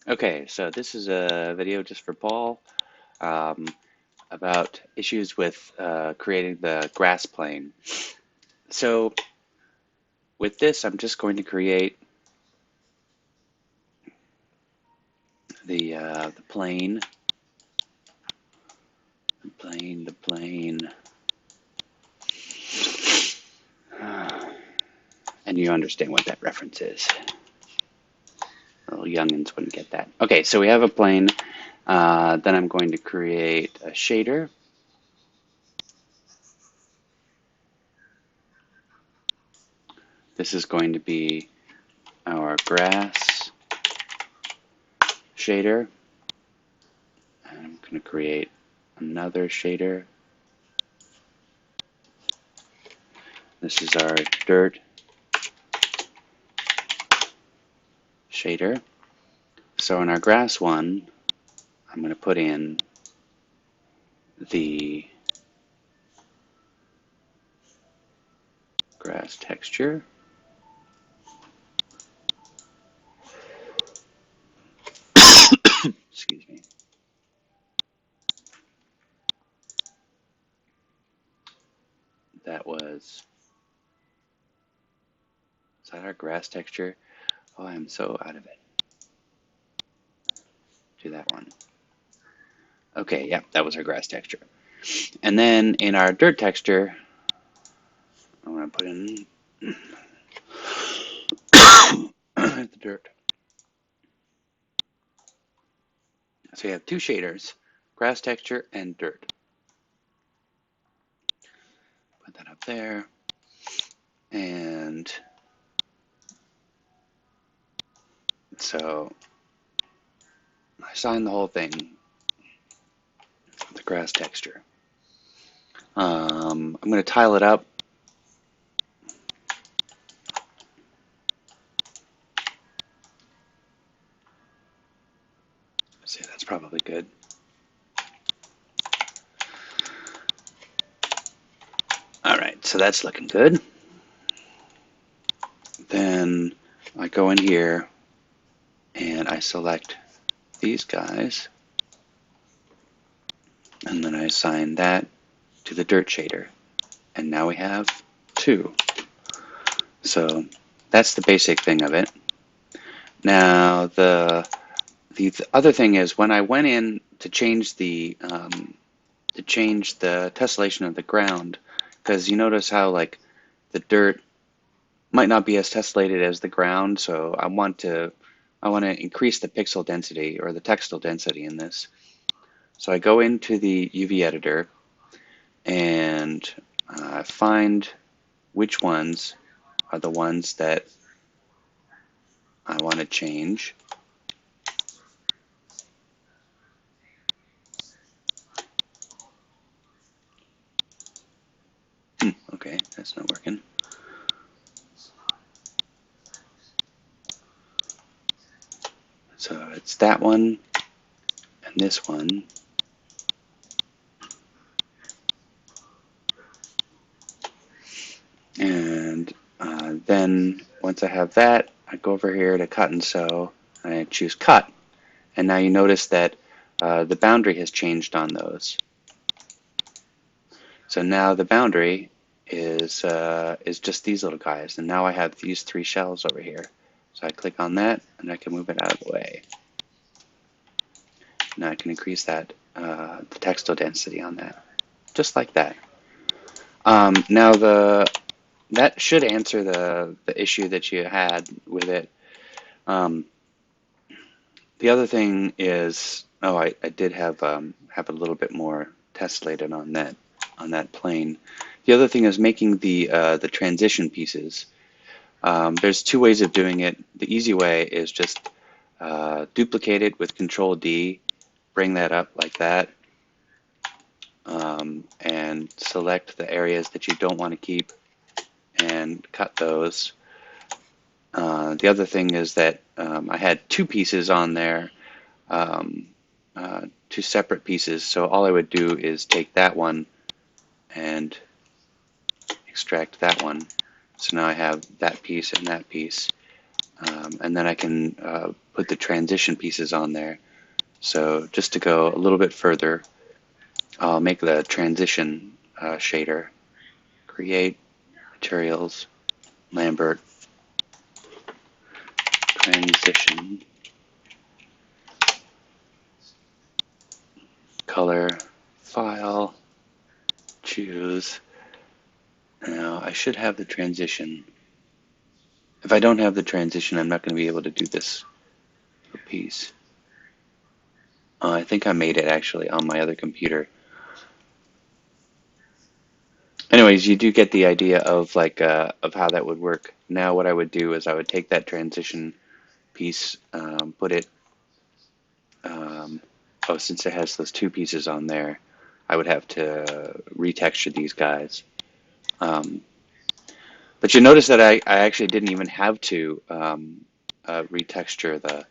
Okay, so this is a video just for Paul um, about issues with creating the grass plane. So with this, I'm just going to create the plane, the plane, and you understand what that reference is. Little youngins wouldn't get that. Okay, so we have a plane. Then I'm going to create a shader. This is going to be our grass shader. And I'm going to create another shader. This is our dirt shader. So in our grass one, I'm going to put in the grass texture. Excuse me. Is that our grass texture? Oh, I'm so out of it. Do that one. Okay, yeah, that was our grass texture. And then in our dirt texture, I'm going to put in the dirt. So you have two shaders, grass texture and dirt. Put that up there. And so I assign the whole thing the grass texture. I'm going to tile it up. See, that's probably good. All right, so that's looking good. Then I go in here and I select these guys, and then I assign that to the dirt shader. And now we have two. So that's the basic thing of it. Now the other thing is when I went in to change the tessellation of the ground, because you notice how like the dirt might not be as tessellated as the ground, so I want to increase the pixel density or the textile density in this. So I go into the UV editor and find which ones are the ones that I want to change. Okay, that's not working. So it's that one and this one. And then once I have that, I go over here to cut and sew, and I choose cut. And now you notice that the boundary has changed on those. So now the boundary is just these little guys, and now I have these three shells over here. So I click on that, and I can move it out of the way. Now I can increase that the textile density on that, just like that. Now that should answer the issue that you had with it. The other thing is, oh, I did have a little bit more tessellated on that plane. The other thing is making the transition pieces. There's two ways of doing it. The easy way is just duplicate it with Control D, bring that up like that, and select the areas that you don't want to keep and cut those. The other thing is that I had two pieces on there, two separate pieces, so all I would do is take that one and extract that one. So now I have that piece and that piece. And then I can put the transition pieces on there. So just to go a little bit further, I'll make the transition shader, create materials, Lambert, transition, color, file, choose. Now I should have the transition. If I don't have the transition, I'm not going to be able to do this piece. I think I made it actually on my other computer. Anyways, you do get the idea of like of how that would work. Now what I would do is I would take that transition piece, put it, oh, since it has those two pieces on there, I would have to retexture these guys. But you notice that I actually didn't even have to retexture the,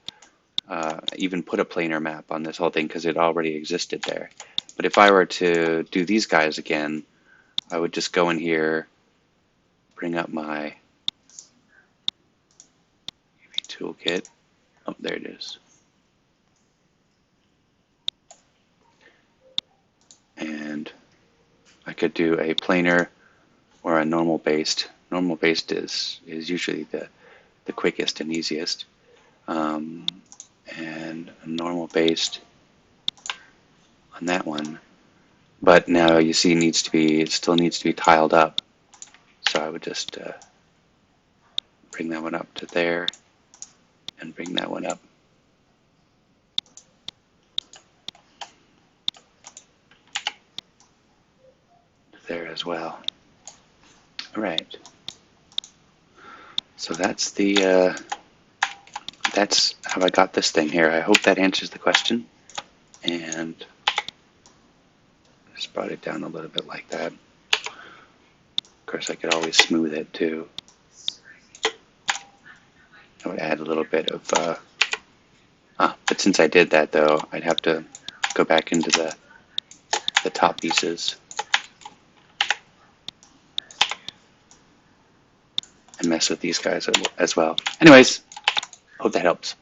even put a planar map on this whole thing because it already existed there. But if I were to do these guys again, I would just go in here, bring up my UV toolkit. Oh, there it is. And I could do a planar or a normal based. Normal based is usually the quickest and easiest. And a normal based on that one. But now you see it still needs to be tiled up. So I would just bring that one up to there and bring that one up to there as well. All right. So that's that's how I got this thing here. I hope that answers the question. And just brought it down a little bit like that. Of course, I could always smooth it too. I would add a little bit of, but since I did that though, I'd have to go back into the top pieces and mess with these guys as well. Anyways, hope that helps.